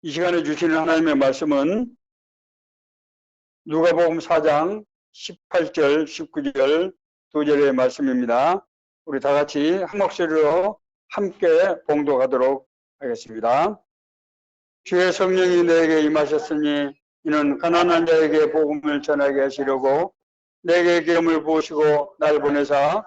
이 시간에 주시는 하나님의 말씀은 누가복음 4장 18절, 19절 두 절의 말씀입니다. 우리 다 같이 한 목소리로 함께 봉독하도록 하겠습니다. 주의 성령이 내게 임하셨으니 이는 가난한 자에게 복음을 전하게 하시려고 내게 기름을 부으시고 날 보내사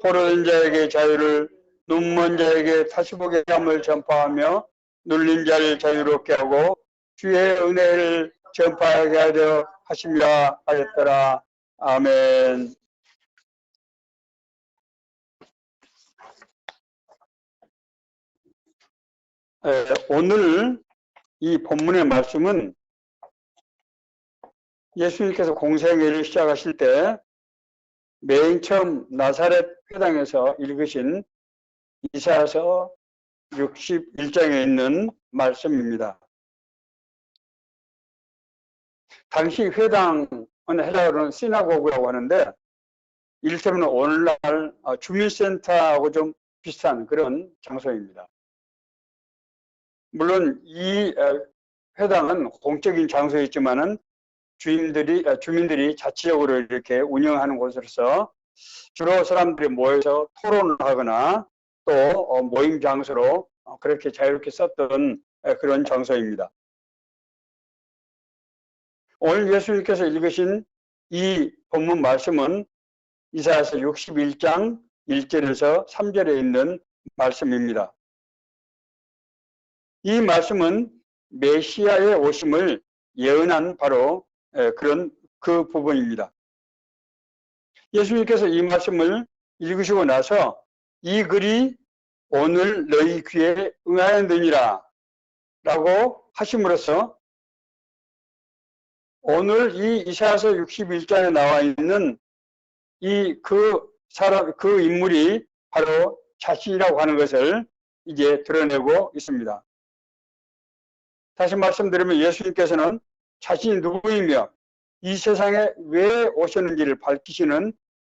포로된 자에게 자유를, 눈먼 자에게 다시 보게 함을 전파하며 눌린 자를 자유롭게 하고 주의 은혜를 전파하게 하려 하심이라 하였더라. 아멘. 오늘 이 본문의 말씀은 예수님께서 공생애를 시작하실 때 맨 처음 나사렛 회당에서 읽으신 이사야서 61장에 있는 말씀입니다. 당시 회당은 헬라어로는 시나고그라고 하는데 이를테면 오늘날 주민센터하고 좀 비슷한 그런 장소입니다. 물론 이 회당은 공적인 장소였지만은 주민들이 자체적으로 이렇게 운영하는 곳으로서 주로 사람들이 모여서 토론을 하거나 또 모임 장소로 그렇게 자유롭게 썼던 그런 장소입니다. 오늘 예수님께서 읽으신 이 본문 말씀은 이사야서 61장 1절에서 3절에 있는 말씀입니다. 이 말씀은 메시아의 오심을 예언한 바로 그 부분입니다. 예수님께서 이 말씀을 읽으시고 나서 이 글이 오늘 너희 귀에 응하였느니라 라고 하심으로써 오늘 이 이사야서 61장에 나와 있는 그 인물이 바로 자신이라고 하는 것을 이제 드러내고 있습니다. 다시 말씀드리면 예수님께서는 자신이 누구이며 이 세상에 왜 오셨는지를 밝히시는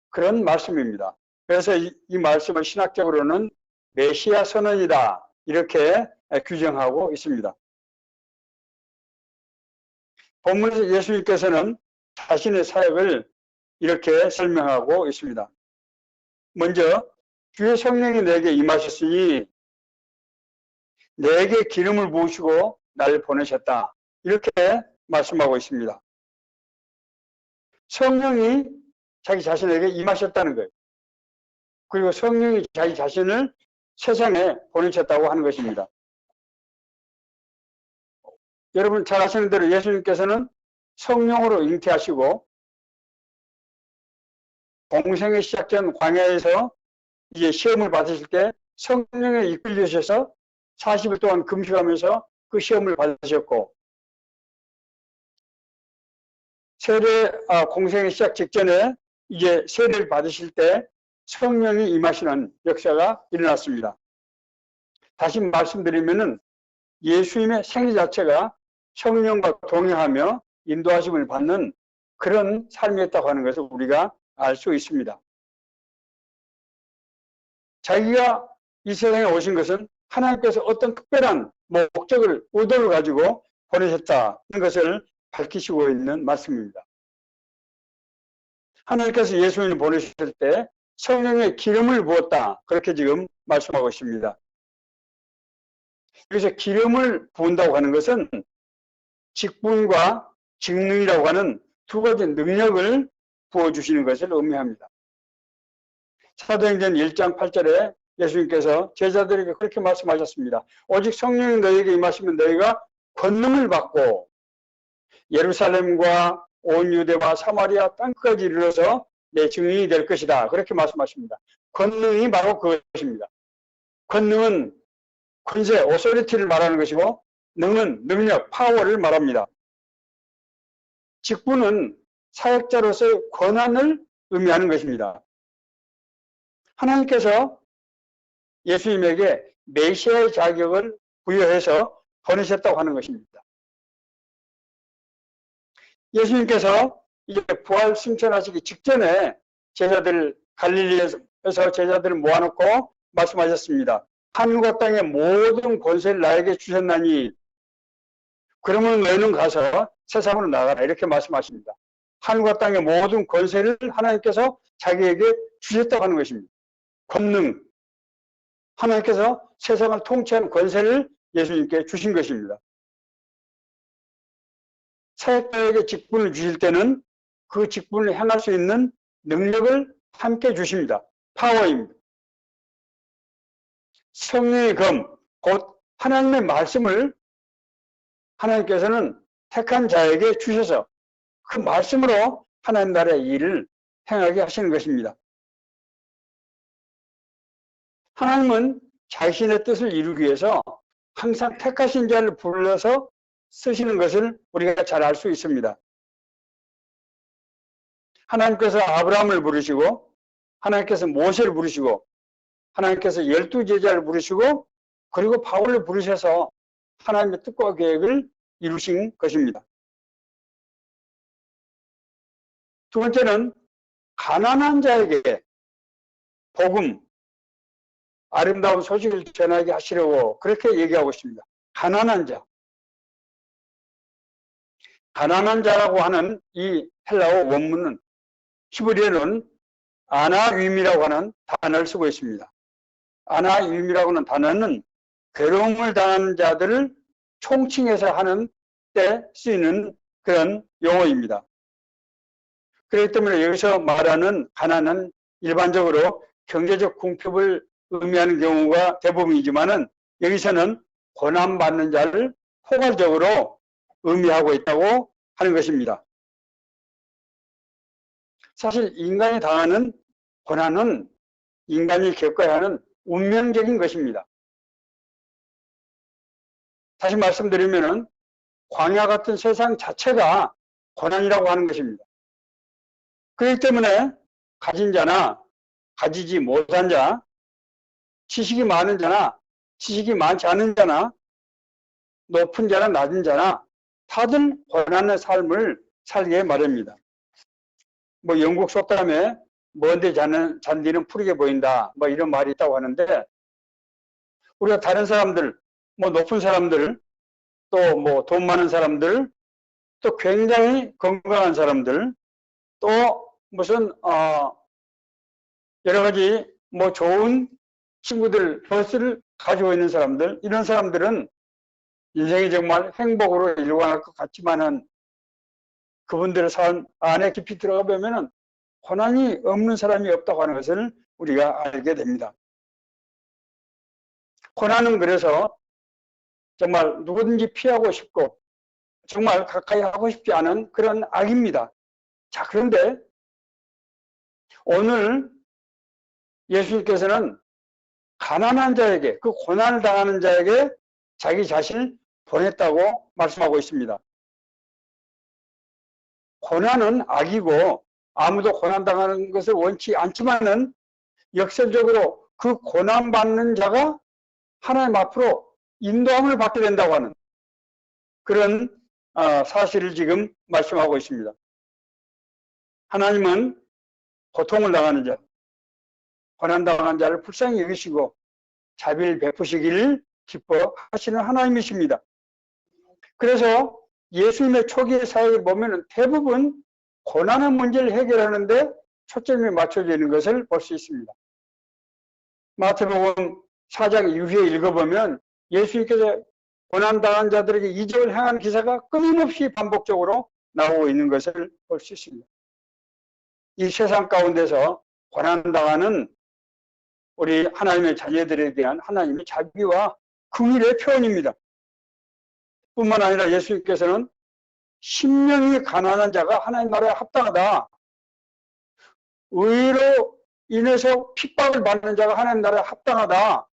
그런 말씀입니다. 그래서 이 말씀을 신학적으로는 메시아 선언이다 이렇게 규정하고 있습니다. 본문에서 예수님께서는 자신의 사역을 이렇게 설명하고 있습니다. 먼저 주의 성령이 내게 임하셨으니 내게 기름을 부으시고 나를 보내셨다 이렇게 말씀하고 있습니다. 성령이 자기 자신에게 임하셨다는 거예요. 그리고 성령이 자기 자신을 세상에 보내셨다고 하는 것입니다. 여러분 잘 아시는 대로 예수님께서는 성령으로 잉태하시고 공생의 시작전 광야에서 이제 시험을 받으실 때 성령에 이끌리셔서 40일 동안 금식하면서 그 시험을 받으셨고 공생의 시작 직전에 이제 세례를 받으실 때 성령이 임하시는 역사가 일어났습니다. 다시 말씀드리면은 예수님의 생애 자체가 성령과 동행하며 인도하심을 받는 그런 삶이었다고 하는 것을 우리가 알 수 있습니다. 자기가 이 세상에 오신 것은 하나님께서 어떤 특별한 목적을, 의도를 가지고 보내셨다는 것을 밝히시고 있는 말씀입니다. 하나님께서 예수님을 보내셨을 때 성령의 기름을 부었다. 그렇게 지금 말씀하고 있습니다. 그래서 기름을 부은다고 하는 것은 직분과 직능이라고 하는 두 가지 능력을 부어주시는 것을 의미합니다. 사도행전 1장 8절에 예수님께서 제자들에게 그렇게 말씀하셨습니다. 오직 성령이 너희에게 임하시면 너희가 권능을 받고 예루살렘과 온 유대와 사마리아 땅끝까지 이르러서 내 증인이 될 것이다. 그렇게 말씀하십니다. 권능이 바로 그것입니다. 권능은 권세, 오소리티를 말하는 것이고 능은 능력, 파워를 말합니다. 직분은 사역자로서의 권한을 의미하는 것입니다. 하나님께서 예수님에게 메시아의 자격을 부여해서 보내셨다고 하는 것입니다. 예수님께서 이제 부활 승천하시기 직전에 갈릴리에서 제자들을 모아놓고 말씀하셨습니다. 하늘과 땅의 모든 권세를 나에게 주셨나니 그러면 너희는 가서 세상으로 나가라. 이렇게 말씀하십니다. 하늘과 땅의 모든 권세를 하나님께서 자기에게 주셨다고 하는 것입니다. 권능. 하나님께서 세상을 통치하는 권세를 예수님께 주신 것입니다. 사역자에게 직분을 주실 때는 그 직분을 행할 수 있는 능력을 함께 주십니다. 파워입니다. 성령의 검, 곧 하나님의 말씀을 하나님께서는 택한 자에게 주셔서 그 말씀으로 하나님 나라의 일을 행하게 하시는 것입니다. 하나님은 자신의 뜻을 이루기 위해서 항상 택하신 자를 불러서 쓰시는 것을 우리가 잘 알 수 있습니다. 하나님께서 아브라함을 부르시고, 하나님께서 모세를 부르시고, 하나님께서 12제자를 부르시고, 그리고 바울을 부르셔서 하나님의 뜻과 계획을 이루신 것입니다. 두 번째는 가난한 자에게 복음, 아름다운 소식을 전하게 하시려고 그렇게 얘기하고 있습니다. 가난한 자. 가난한 자라고 하는 이 헬라어 원문은 히브리어는 아나윈이라고 하는 단어를 쓰고 있습니다. 아나윈이라고 하는 단어는 괴로움을 당하는 자들을 총칭해서 하는 때 쓰이는 그런 용어입니다. 그렇기 때문에 여기서 말하는 가난은 일반적으로 경제적 궁핍을 의미하는 경우가 대부분이지만은 여기서는 고난받는 자를 포괄적으로 의미하고 있다고 하는 것입니다. 사실 인간이 당하는 고난은 인간이 겪어야 하는 운명적인 것입니다. 다시 말씀드리면은 광야 같은 세상 자체가 고난이라고 하는 것입니다. 그렇기 때문에 가진 자나 가지지 못한 자, 지식이 많은 자나 지식이 많지 않은 자나 높은 자나 낮은 자나 다들 고난의 삶을 살게 마련입니다. 뭐 영국 속담에 먼데 잔디는 푸르게 보인다, 뭐 이런 말이 있다고 하는데, 우리가 다른 사람들, 뭐 높은 사람들, 또 뭐 돈 많은 사람들, 또 굉장히 건강한 사람들, 또 무슨 여러 가지 뭐 좋은 친구들, 버스를 가지고 있는 사람들, 이런 사람들은 인생이 정말 행복으로 일관할 것 같지만은 그분들의 삶 안에 깊이 들어가 보면은 고난이 없는 사람이 없다고 하는 것을 우리가 알게 됩니다. 고난은 그래서 정말 누구든지 피하고 싶고 정말 가까이 하고 싶지 않은 그런 악입니다. 자, 그런데 오늘 예수님께서는 가난한 자에게, 그 고난을 당하는 자에게 자기 자신을 보냈다고 말씀하고 있습니다. 고난은 악이고 아무도 고난당하는 것을 원치 않지만은 역설적으로 그 고난받는 자가 하나님 앞으로 인도함을 받게 된다고 하는 그런 사실을 지금 말씀하고 있습니다. 하나님은 고통을 당하는 자, 고난당한 자를 불쌍히 여기시고 자비를 베푸시기를 기뻐하시는 하나님이십니다. 그래서 예수님의 초기의 사역을 보면 대부분 고난의 문제를 해결하는데 초점이 맞춰져 있는 것을 볼 수 있습니다. 마태복음 4장 이후에 읽어보면 예수님께서 고난당한 자들에게 이적을 행하는 기사가 끊임없이 반복적으로 나오고 있는 것을 볼 수 있습니다. 이 세상 가운데서 고난당하는 우리 하나님의 자녀들에 대한 하나님의 자비와 긍휼의 표현입니다. 뿐만 아니라 예수님께서는 심령이 가난한 자가 하나님 나라에 합당하다. 의로 인해서 핍박을 받는 자가 하나님 나라에 합당하다.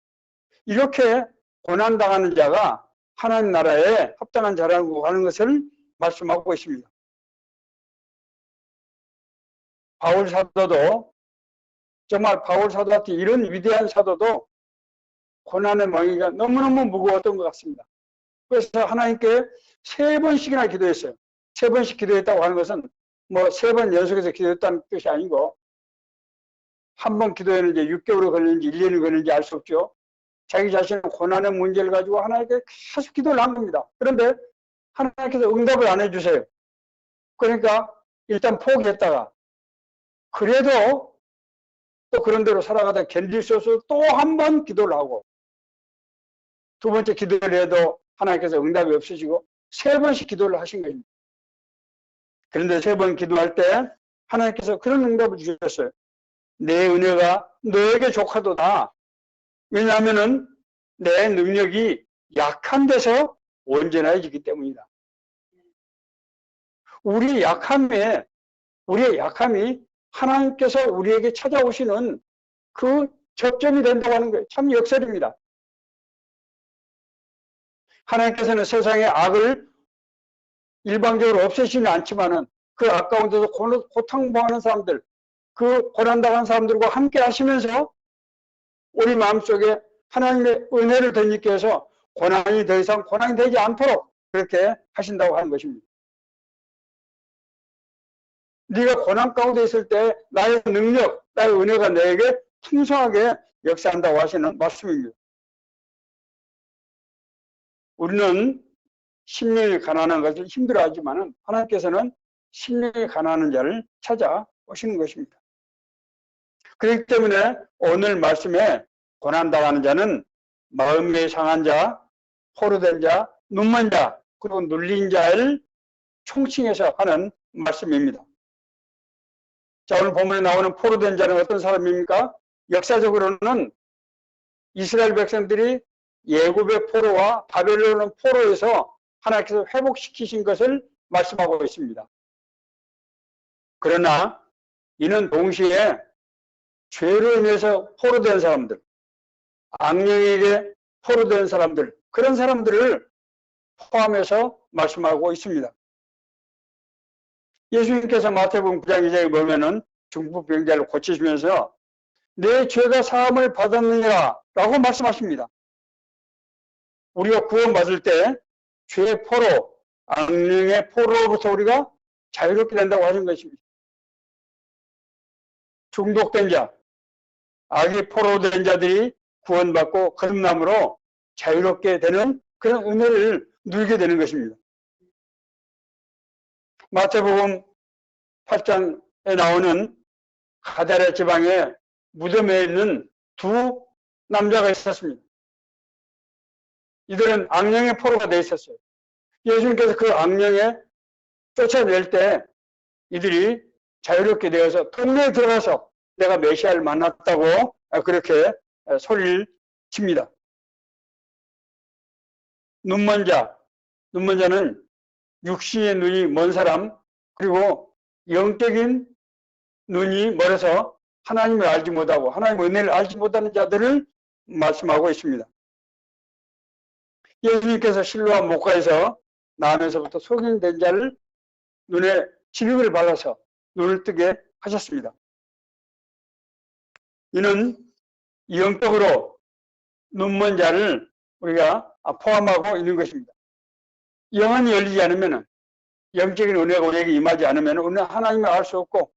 이렇게 고난당하는 자가 하나님 나라에 합당한 자라고 하는 것을 말씀하고 있습니다. 바울 사도도 정말 바울 사도한테 이런 위대한 사도도 고난의 멍이가 너무너무 무거웠던 것 같습니다. 그래서 하나님께 3번씩이나 기도했어요. 3번씩 기도했다고 하는 것은 뭐 3번 연속해서 기도했다는 뜻이 아니고 한 번 기도했는지 6개월이 걸리는지 1년이 걸리는지 알 수 없죠. 자기 자신의 고난의 문제를 가지고 하나님께 계속 기도를 한 겁니다. 그런데 하나님께서 응답을 안 해주세요. 그러니까 일단 포기했다가 그래도 또 그런 대로 살아가다 견딜 수 없어서 또 한 번 기도를 하고 두 번째 기도를 해도 하나님께서 응답이 없으시고 세 번씩 기도를 하신 겁니다. 그런데 세 번 기도할 때 하나님께서 그런 응답을 주셨어요. 내 은혜가 너에게 족하도다. 왜냐하면은 내 능력이 약한 데서 온전해지기 때문이다. 우리의 약함이 하나님께서 우리에게 찾아오시는 그 접점이 된다고 하는 거예요. 참 역설입니다. 하나님께서는 세상의 악을 일방적으로 없애시는 않지만은 그 악 가운데서 고통당하는 사람들, 그 고난당하는 사람들과 함께 하시면서 우리 마음속에 하나님의 은혜를 덧입게 해서 고난이 더 이상 고난이 되지 않도록 그렇게 하신다고 하는 것입니다. 네가 고난 가운데 있을 때 나의 능력, 나의 은혜가 너에게 풍성하게 역사한다고 하시는 말씀입니다. 우리는 심령이 가난한 것을 힘들어하지만 하나님께서는 심령이 가난한 자를 찾아오시는 것입니다. 그렇기 때문에 오늘 말씀에 고난당하는 자는 마음이 상한 자, 포로된 자, 눈먼 자, 그리고 눌린 자를 총칭해서 하는 말씀입니다. 자, 오늘 본문에 나오는 포로된 자는 어떤 사람입니까? 역사적으로는 이스라엘 백성들이 예굽의 포로와 바벨론 포로에서 하나님께서 회복시키신 것을 말씀하고 있습니다. 그러나 이는 동시에 죄로 인해서 포로된 사람들, 악령에게 포로된 사람들, 그런 사람들을 포함해서 말씀하고 있습니다. 예수님께서 마태복음 9장 2장에 보면은 중풍병자를 고치시면서 내 죄가 사함을 받았느니라 라고 말씀하십니다. 우리가 구원받을 때 죄의 포로, 악령의 포로로부터 우리가 자유롭게 된다고 하는 것입니다. 중독된 자, 악의 포로된 자들이 구원받고 거듭남으로 자유롭게 되는 그런 은혜를 누리게 되는 것입니다. 마태복음 8장에 나오는 가다랴 지방의 무덤에 있는 두 남자가 있었습니다. 이들은 악령의 포로가 되어 있었어요. 예수님께서 그 악령에 쫓아낼 때 이들이 자유롭게 되어서 동네에 들어가서 내가 메시아를 만났다고 그렇게 소리를 칩니다. 눈먼 자는 육신의 눈이 먼 사람, 그리고 영적인 눈이 멀어서 하나님을 알지 못하고 하나님의 은혜를 알지 못하는 자들을 말씀하고 있습니다. 예수님께서 실로암 목가에서 나면서부터 소경된 자를 눈에 진흙을 발라서 눈을 뜨게 하셨습니다. 이는 영적으로 눈먼 자를 우리가 포함하고 있는 것입니다. 영안이 열리지 않으면, 영적인 은혜가 우리에게 임하지 않으면 우리는 하나님을 알 수 없고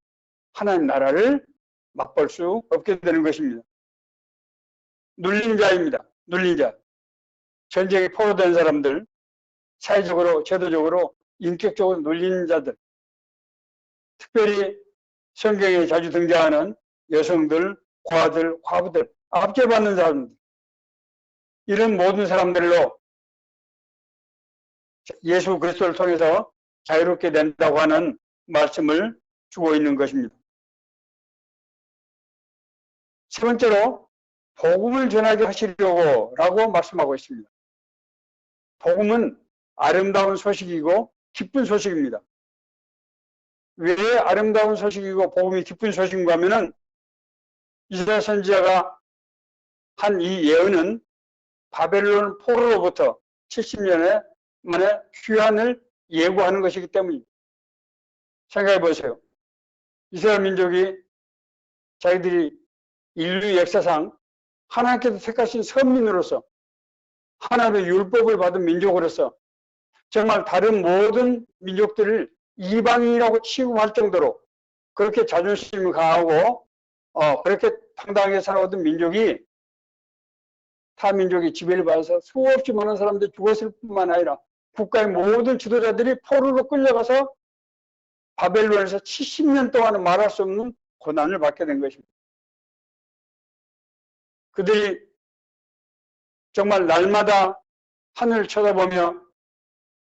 하나님 나라를 맛볼 수 없게 되는 것입니다. 눌린 자입니다. 눌린 자. 전쟁에 포로된 사람들, 사회적으로, 제도적으로, 인격적으로 눌린 자들, 특별히 성경에 자주 등장하는 여성들, 과들, 과부들, 압제받는 사람들, 이런 모든 사람들로 예수 그리스도를 통해서 자유롭게 된다고 하는 말씀을 주고 있는 것입니다. 세 번째로 복음을 전하게 하시려고 라고 말씀하고 있습니다. 복음은 아름다운 소식이고 기쁜 소식입니다. 왜 아름다운 소식이고 복음이 기쁜 소식인가 하면은 이사야 선지자가 한 이 예언은 바벨론 포로로부터 70년에 만에 귀환을 예고하는 것이기 때문입니다. 생각해 보세요. 이스라엘 민족이 자기들이 인류 역사상 하나님께서 택하신 선민으로서 하나님의 율법을 받은 민족으로서 정말 다른 모든 민족들을 이방인이라고 취급할 정도로 그렇게 자존심이 강하고 그렇게 당당하게 살아오던 민족이 타 민족이 지배를 받아서 수없이 많은 사람들이 죽었을 뿐만 아니라 국가의 모든 지도자들이 포로로 끌려가서 바벨론에서 70년 동안은 말할 수 없는 고난을 받게 된 것입니다. 그들이 정말 날마다 하늘을 쳐다보며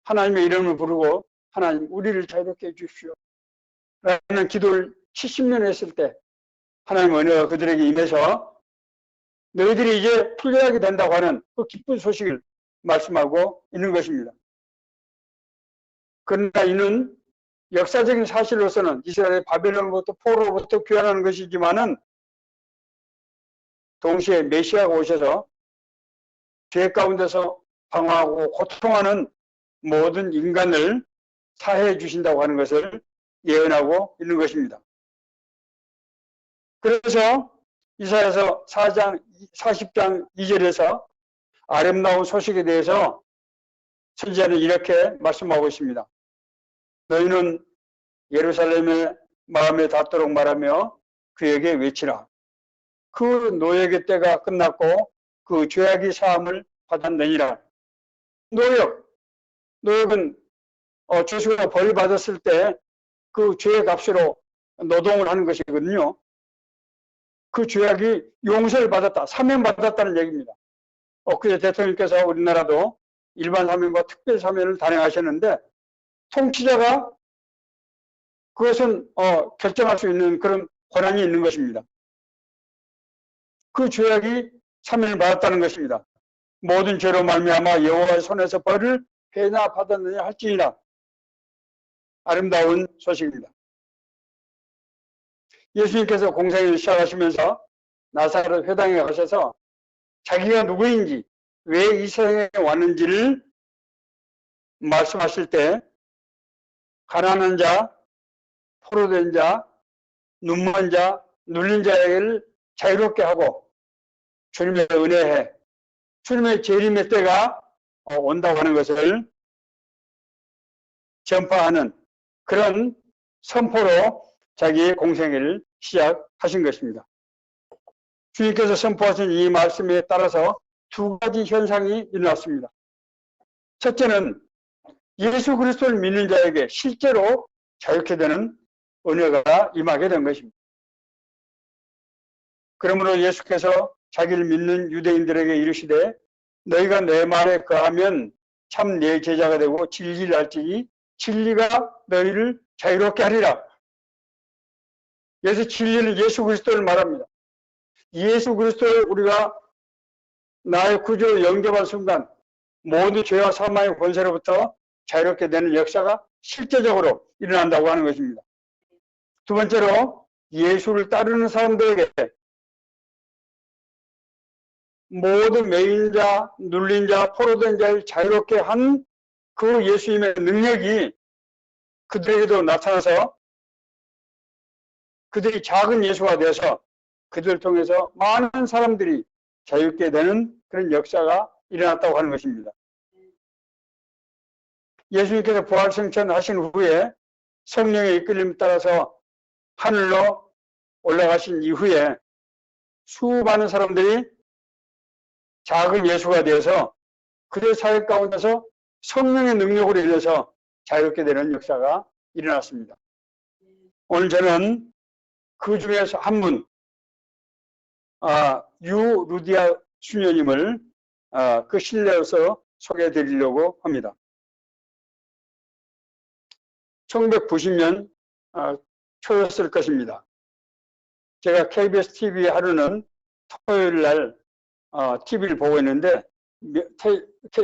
하나님의 이름을 부르고 하나님 우리를 자유롭게 해주십시오 라는 기도를 70년 했을 때 하나님의 은혜가 그들에게 임해서 너희들이 이제 풀려나게 된다고 하는 그 기쁜 소식을 말씀하고 있는 것입니다. 그러나 이는 역사적인 사실로서는 이스라엘의 바벨론으로부터 포로로부터 귀환하는 것이지만은 동시에 메시아가 오셔서 죄 가운데서 방황하고 고통하는 모든 인간을 사해해 주신다고 하는 것을 예언하고 있는 것입니다. 그래서 이사야서 40장 2절에서 아름다운 소식에 대해서 선지자는 이렇게 말씀하고 있습니다. 너희는 예루살렘의 마음에 닿도록 말하며 그에게 외치라. 그 노역의 때가 끝났고 그 죄악이 사함을 받았느니라. 노역은 죄수가 벌 받았을 때 그 죄의 값으로 노동을 하는 것이거든요. 그 죄악이 용서를 받았다, 사면받았다는 얘기입니다. 엊그제 대통령께서 우리나라도 일반 사면과 특별 사면을 단행하셨는데 통치자가 그것은 결정할 수 있는 그런 권한이 있는 것입니다. 그 죄악이 사면을 받았다는 것입니다. 모든 죄로 말미암아 여호와의 손에서 벌을 회나 받았느냐 할지니라. 아름다운 소식입니다. 예수님께서 공생을 시작하시면서 나사렛 회당에 가셔서 자기가 누구인지 왜 이 세상에 왔는지를 말씀하실 때 가난한 자, 포로된 자, 눈먼 자, 눌린 자를 자유롭게 하고 주님의 은혜에 주님의 재림의 때가 온다고 하는 것을 전파하는 그런 선포로 자기의 공생애를 시작하신 것입니다. 주님께서 선포하신 이 말씀에 따라서 두 가지 현상이 일어났습니다. 첫째는 예수 그리스도를 믿는 자에게 실제로 자유케 되는 은혜가 임하게 된 것입니다. 그러므로 예수께서 자기를 믿는 유대인들에게 이르시되 너희가 내 말에 거하면 참 내 제자가 되고 진리를 알지니 진리가 너희를 자유롭게 하리라. 그래서 진리는 예수 그리스도를 말합니다. 예수 그리스도를 우리가 나의 구주로 영접한 순간 모든 죄와 사망의 권세로부터 자유롭게 되는 역사가 실제적으로 일어난다고 하는 것입니다. 두 번째로 예수를 따르는 사람들에게 모든 매인 자, 눌린 자, 포로된 자를 자유롭게 한 그 예수님의 능력이 그들에게도 나타나서 그들이 작은 예수가 되어서 그들을 통해서 많은 사람들이 자유롭게 되는 그런 역사가 일어났다고 하는 것입니다. 예수님께서 부활승천하신 후에 성령의 이끌림에 따라서 하늘로 올라가신 이후에 수많은 사람들이 작은 예수가 되어서 그들 사회 가운데서 성령의 능력으로 인해서 자유롭게 되는 역사가 일어났습니다. 오늘 저는 그 중에서 한 분, 유루디아 수녀님을 그 실내에서 소개해 드리려고 합니다. 1990년 초였을 것입니다. 제가 KBS TV 하루는 토요일 날 TV를 보고 있는데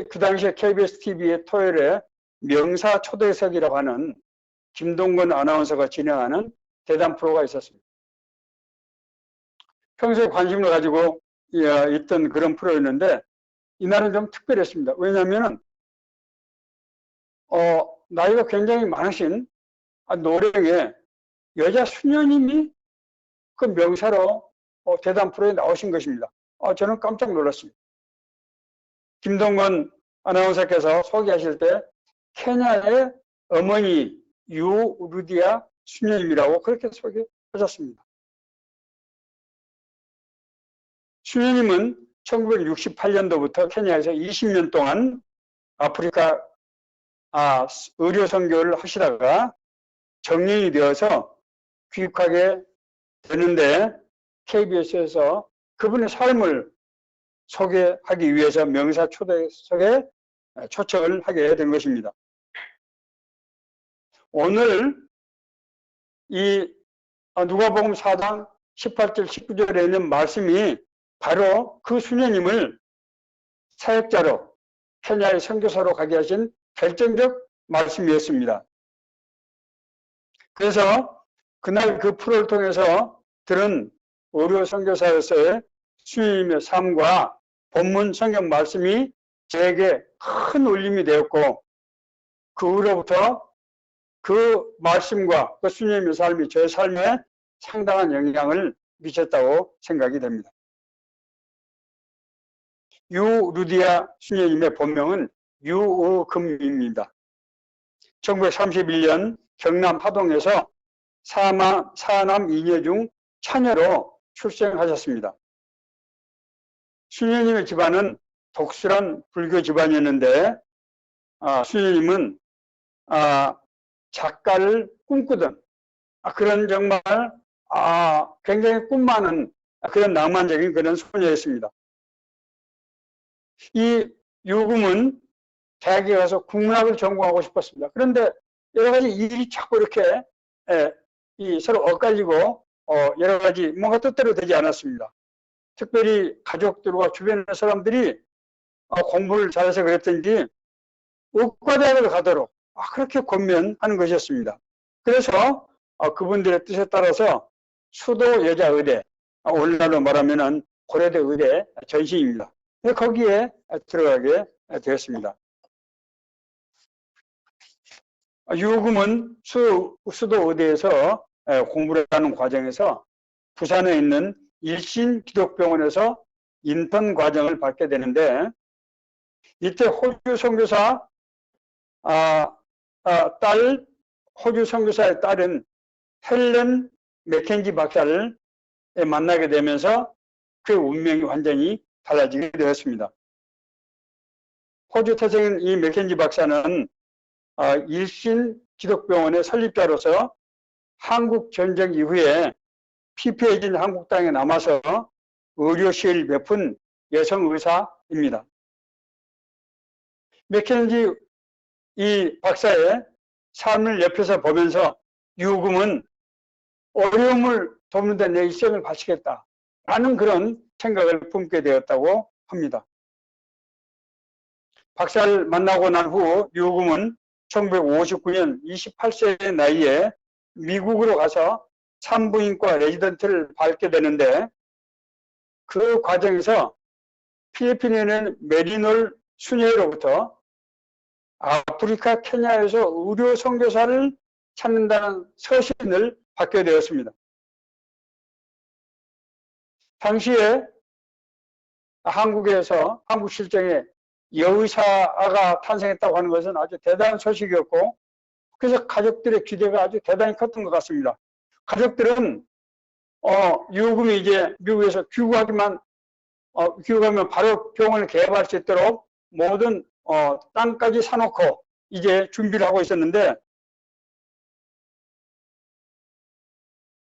그 당시에 KBS TV의 토요일에 명사 초대석이라고 하는 김동건 아나운서가 진행하는 대담 프로가 있었습니다. 평소에 관심을 가지고 있던 그런 프로였는데 이날은 좀 특별했습니다. 왜냐하면 나이가 굉장히 많으신 노령의 여자 수녀님이 그 명사로 대담 프로에 나오신 것입니다. 저는 깜짝 놀랐습니다. 김동건 아나운서께서 소개하실 때 케냐의 어머니 유루디아 수녀님이라고 그렇게 소개하셨습니다. 수녀님은 1968년도부터 케냐에서 20년 동안 아프리카 의료 선교를 하시다가 정년이 되어서 귀국하게 되는데 KBS에서 그분의 삶을 소개하기 위해서 명사 초대석에 초청을 하게 된 것입니다. 오늘 이 누가복음 4장 18절 19절에 있는 말씀이 바로 그 수녀님을 사역자로 케냐의 선교사로 가게 하신 결정적 말씀이었습니다. 그래서 그날 그 프로를 통해서 들은 의료 선교사로서의 수녀님의 삶과 본문 성경 말씀이 저에게 큰 울림이 되었고, 그 후로부터 그 말씀과 그 수녀님의 삶이 저의 삶에 상당한 영향을 미쳤다고 생각이 됩니다. 유루디아 수녀님의 본명은 유의금입니다. 1931년 경남 하동에서 사남 2녀 중 차녀로 출생하셨습니다. 수녀님의 집안은 독실한 불교 집안이었는데 수녀님은 작가를 꿈꾸던 그런 정말 굉장히 꿈 많은 그런 낭만적인 그런 소녀였습니다. 이 유금은 대학에 가서 국문학을 전공하고 싶었습니다. 그런데 여러 가지 일이 자꾸 이렇게 서로 엇갈리고 여러 가지 뭔가 뜻대로 되지 않았습니다. 특별히 가족들과 주변의 사람들이 공부를 잘해서 그랬던지 의과대학을 가도록 그렇게 권면하는 것이었습니다. 그래서 그분들의 뜻에 따라서 수도 여자의대, 오늘날로 말하면 고려대 의대 전시입니다. 거기에 들어가게 되었습니다. 유금은 수도 의대에서 공부를 하는 과정에서 부산에 있는 일신 기독병원에서 인턴 과정을 받게 되는데, 이때 호주 선교사 호주 선교사의 딸은 헬렌 맥켄지 박사를 만나게 되면서 그 운명이 완전히 달라지게 되었습니다. 호주 태생인 이 맥켄지 박사는 일신 기독병원의 설립자로서 한국 전쟁 이후에 피폐해진 한국 땅에 남아서 의료 시를 베푼 여성 의사입니다. 맥켄지 이 박사의 삶을 옆에서 보면서 유금은 어려움을 돕는 데 내 일생을 바치겠다 라는 그런 생각을 품게 되었다고 합니다. 박사를 만나고 난 후 유금은 1959년 28세의 나이에 미국으로 가서 산부인과 레지던트를 밟게 되는데, 그 과정에서 필리핀에 있는 메리놀 수녀로부터 아프리카 케냐에서 의료 선교사를 찾는다는 서신을 받게 되었습니다. 당시에 한국에서 한국 실정에 여의사가 탄생했다고 하는 것은 아주 대단한 소식이었고, 그래서 가족들의 기대가 아주 대단히 컸던 것 같습니다. 가족들은 유금이 이제 미국에서 귀국하면 바로 병원을 개업할 수 있도록 모든 땅까지 사놓고 이제 준비를 하고 있었는데,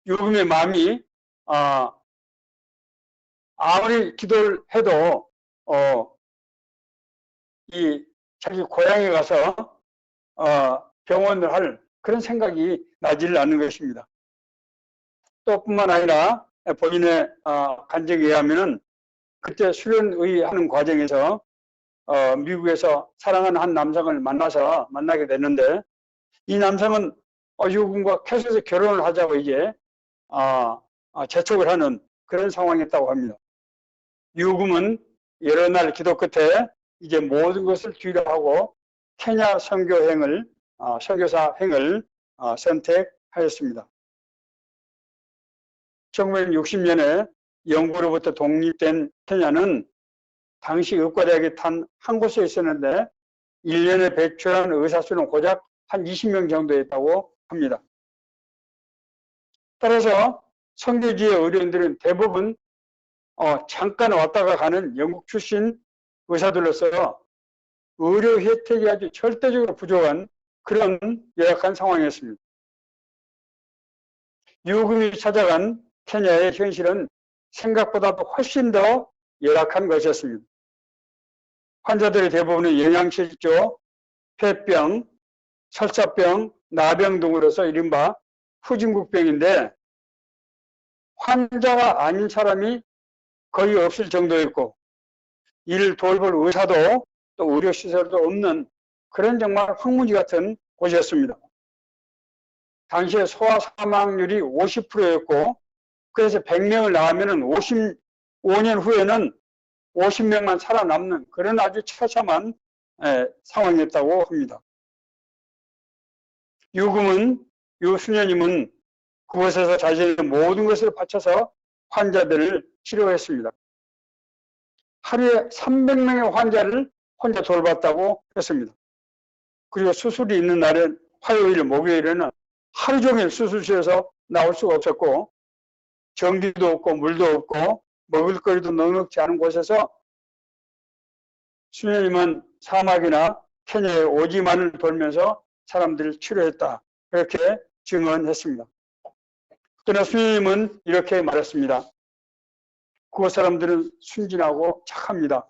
유금의 마음이 아무리 기도를 해도 이 자기 고향에 가서 병원을 할 그런 생각이 나지를 않는 것입니다. 또 뿐만 아니라 본인의 간증에 의하면은 그때 수련의하는 과정에서 미국에서 사랑하는 한 남성을 만나게 됐는데, 이 남성은 유금과 계속해서 결혼을 하자고 이제 재촉을 하는 그런 상황이었다고 합니다. 유금은 여러 날 기도 끝에 이제 모든 것을 뒤로 하고 케냐 선교사 행을 선택하였습니다. 1960년에 영국으로부터 독립된 케냐는 당시 의과대학이 단 한 곳에 있었는데 1년에 배출한 의사 수는 고작 한 20명 정도였다고 합니다. 따라서 선교지의 의료인들은 대부분 잠깐 왔다가 가는 영국 출신 의사들로서 의료 혜택이 아주 절대적으로 부족한 그런 열악한 상황이었습니다. 유금이 찾아간 케냐의 현실은 생각보다도 훨씬 더 열악한 것이었습니다. 환자들의 대부분은 영양실조, 폐병, 설사병, 나병 등으로서 이른바 후진국병인데 환자가 아닌 사람이 거의 없을 정도였고 이를 돌볼 의사도 또 의료시설도 없는 그런 정말 황무지 같은 곳이었습니다. 당시에 소아 사망률이 50%였고 그래서 100명을 낳으면 55년 후에는 50명만 살아남는 그런 아주 처참한 상황이었다고 합니다. 유수녀님은 그곳에서 자신의 모든 것을 바쳐서 환자들을 치료했습니다. 하루에 300명의 환자를 혼자 돌봤다고 했습니다. 그리고 수술이 있는 날엔 화요일, 목요일에는 하루 종일 수술실에서 나올 수가 없었고 전기도 없고 물도 없고 먹을거리도 넉넉지 않은 곳에서 수녀님은 사막이나 케냐의 오지만을 돌면서 사람들을 치료했다. 그렇게 증언했습니다. 그러나 수녀님은 이렇게 말했습니다. 그곳 사람들은 순진하고 착합니다.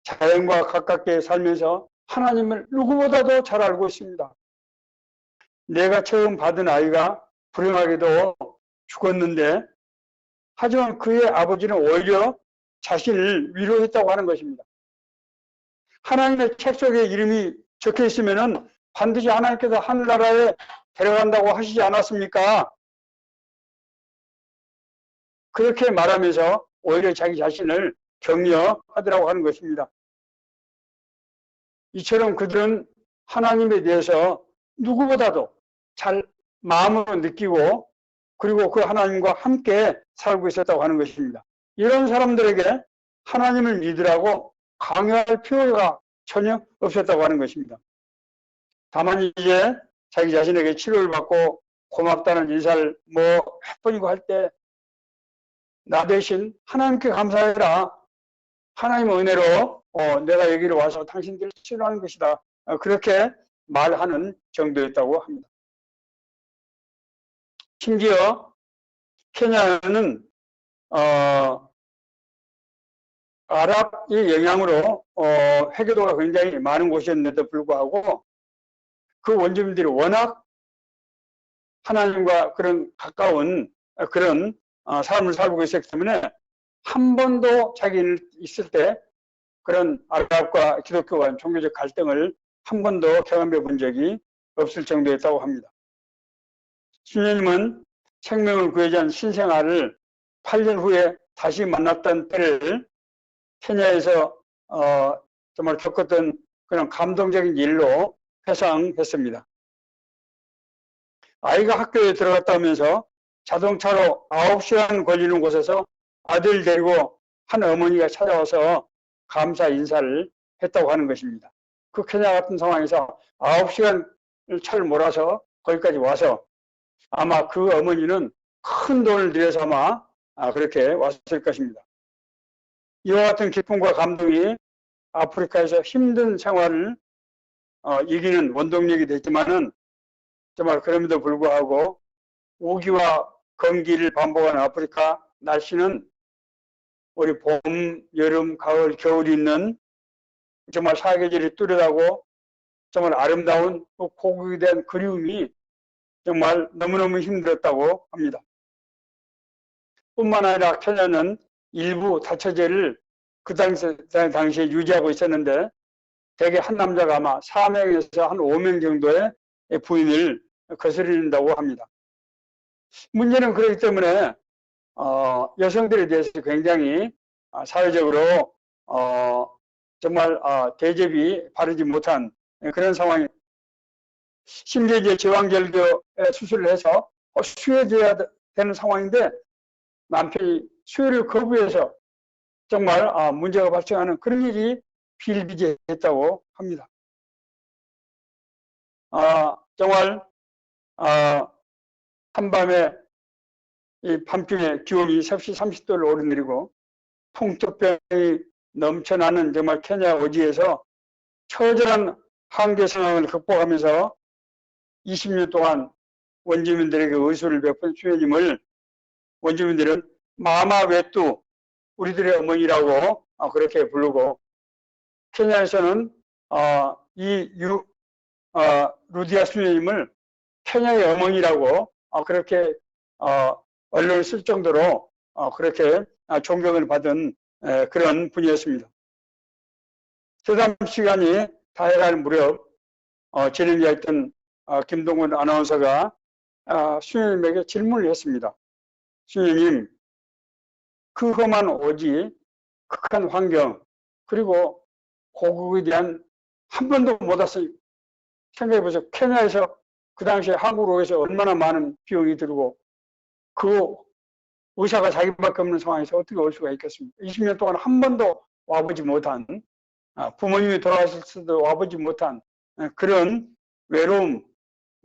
자연과 가깝게 살면서 하나님을 누구보다도 잘 알고 있습니다. 내가 처음 받은 아이가 불행하게도 죽었는데 하지만 그의 아버지는 오히려 자신을 위로했다고 하는 것입니다. 하나님의 책 속에 이름이 적혀 있으면 반드시 하나님께서 하늘나라에 데려간다고 하시지 않았습니까? 그렇게 말하면서 오히려 자기 자신을 격려하더라고 하는 것입니다. 이처럼 그들은 하나님에 대해서 누구보다도 잘 마음으로 느끼고 그리고 그 하나님과 함께 살고 있었다고 하는 것입니다. 이런 사람들에게 하나님을 믿으라고 강요할 필요가 전혀 없었다고 하는 것입니다. 다만 이제 자기 자신에게 치료를 받고 고맙다는 인사를 해버리고 할 때 나 대신 하나님께 감사해라. 하나님의 은혜로 내가 여기로 와서 당신들을 치료하는 것이다. 그렇게 말하는 정도였다고 합니다. 심지어 케냐는 아랍의 영향으로 회교도가 굉장히 많은 곳이었는데도 불구하고 그 원주민들이 워낙 하나님과 그런 가까운 그런 삶을 살고 있었기 때문에 한 번도 자기는 있을 때 그런 아랍과 기독교와 종교적 갈등을 한 번도 경험해 본 적이 없을 정도였다고 합니다. 수녀님은 생명을 구하지 않은 신생아를 8년 후에 다시 만났던 때를 케냐에서 정말 겪었던 그런 감동적인 일로 회상했습니다. 아이가 학교에 들어갔다 오면서 자동차로 9시간 걸리는 곳에서 아들 데리고 한 어머니가 찾아와서 감사 인사를 했다고 하는 것입니다. 그 케냐 같은 상황에서 9시간 차를 몰아서 거기까지 와서 아마 그 어머니는 큰 돈을 들여서 아마 그렇게 왔을 것입니다. 이와 같은 기쁨과 감동이 아프리카에서 힘든 생활을 이기는 원동력이 됐지만은 정말 그럼에도 불구하고 우기와 건기를 반복하는 아프리카 날씨는 우리 봄, 여름, 가을, 겨울이 있는 정말 사계절이 뚜렷하고 정말 아름다운 고국에 대한 그리움이 정말 너무너무 힘들었다고 합니다. 뿐만 아니라 케냐는 일부 다처제를 그 당시에 유지하고 있었는데 대개 한 남자가 아마 4명에서 한 5명 정도의 부인을 거스린다고 합니다. 문제는 그렇기 때문에 여성들에 대해서 굉장히 사회적으로 정말 대접이 바르지 못한 그런 상황이 심지어 이제 제왕절개에 수술을 해서 수혈해야 되는 상황인데 남편이 수혈을 거부해서 정말 문제가 발생하는 그런 일이 비일비재했다고 합니다. 정말 한밤에 이 밤중에 기온이 섭씨 30도를 오르내리고 풍토병이 넘쳐나는 정말 케냐 오지에서 처절한 한계 상황을 극복하면서 20년 동안 원주민들에게 의술을 베푼 수녀님을 원주민들은 마마웨뚜, 우리들의 어머니라고 그렇게 부르고, 케냐에서는 루디아 수녀님을 케냐의 어머니라고 그렇게 언론을 쓸 정도로 그렇게 존경을 받은 그런 분이었습니다. 대담 시간이 다해갈 무렵 진행자였던 김동건 아나운서가 수녀님에게 질문을 했습니다. 수녀님, 그 험한 오지, 극한 환경, 그리고 고국에 대한 한 번도 못 왔어요. 생각해보세요. 케냐에서 그 당시에 한국으로 해서 얼마나 많은 비용이 들고 그 의사가 자기밖에 없는 상황에서 어떻게 올 수가 있겠습니까? 20년 동안 한 번도 와보지 못한, 부모님이 돌아가셨어도 와보지 못한 그런 외로움,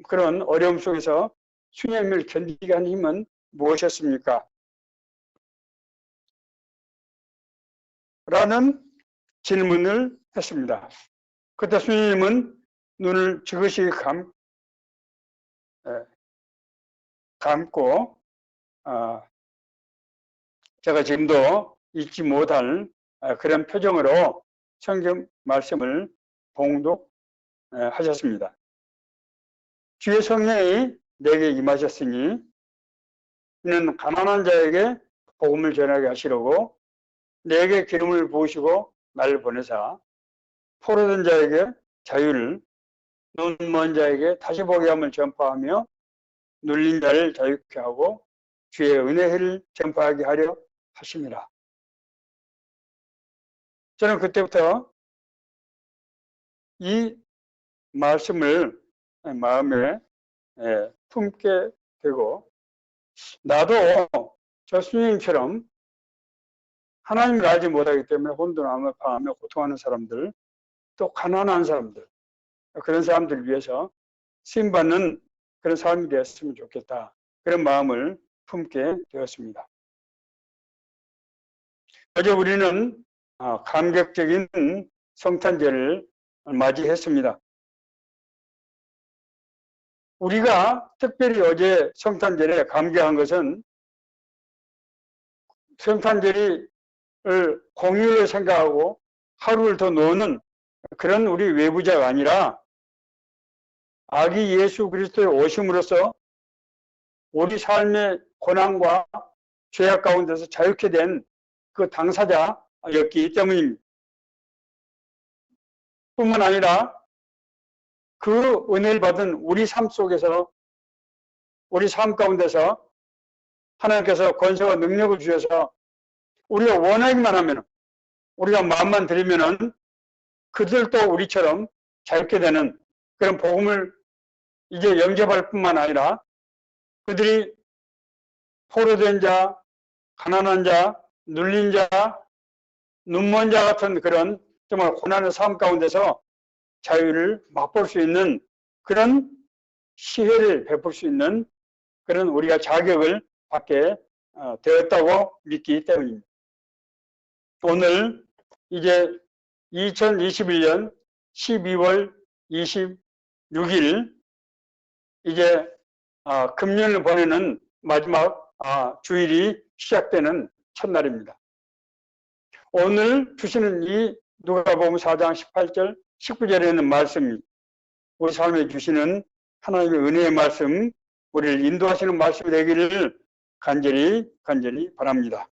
그런 어려움 속에서 수녀님을 견디게 한 힘은 무엇이었습니까? 라는 질문을 했습니다. 그때 수녀님은 눈을 지그시 감고 제가 지금도 잊지 못할 그런 표정으로 성경 말씀을 봉독하셨습니다. 주의 성령이 내게 임하셨으니 이는 가난한 자에게 복음을 전하게 하시려고 내게 기름을 부으시고 나를 보내사 포로된 자에게 자유를, 눈 먼 자에게 다시 보게 함을 전파하며 눌린 자를 자유케 하고 주의 은혜를 전파하게 하려 하심이라. 저는 그때부터 이 말씀을 마음에 품게 되고, 나도 저 스님처럼 하나님을 알지 못하기 때문에 혼돈하며 방하며 고통하는 사람들, 또 가난한 사람들, 그런 사람들을 위해서 쓰임받는 그런 삶이 되었으면 좋겠다, 그런 마음을 품게 되었습니다. 어제 우리는 감격적인 성탄절을 맞이했습니다. 우리가 특별히 어제 성탄절에 감격한 것은 성탄절을 공휴일로 생각하고 하루를 더 노는 그런 우리 외부자가 아니라 아기 예수 그리스도의 오심으로써 우리 삶의 고난과 죄악 가운데서 자유케 된 그 당사자였기 때문입니다. 뿐만 아니라 그 은혜를 받은 우리 삶 속에서, 우리 삶 가운데서 하나님께서 권세와 능력을 주셔서 우리가 원하기만 하면, 우리가 마음만 들이면은 그들도 우리처럼 자유케 되는 그런 복음을 이제 영접할 뿐만 아니라 그들이 포로된 자, 가난한 자, 눌린 자, 눈먼 자 같은 그런 정말 고난의 삶 가운데서 자유를 맛볼 수 있는 그런 시혜를 베풀 수 있는 그런 우리가 자격을 받게 되었다고 믿기 때문입니다. 오늘 이제 2021년 12월 26일 이제 금년을 보내는 마지막 주일이 시작되는 첫날입니다. 오늘 주시는 이 누가복음 4장 18절 19절에 있는 말씀이 우리 삶에 주시는 하나님의 은혜의 말씀, 우리를 인도하시는 말씀이 되기를 간절히 바랍니다.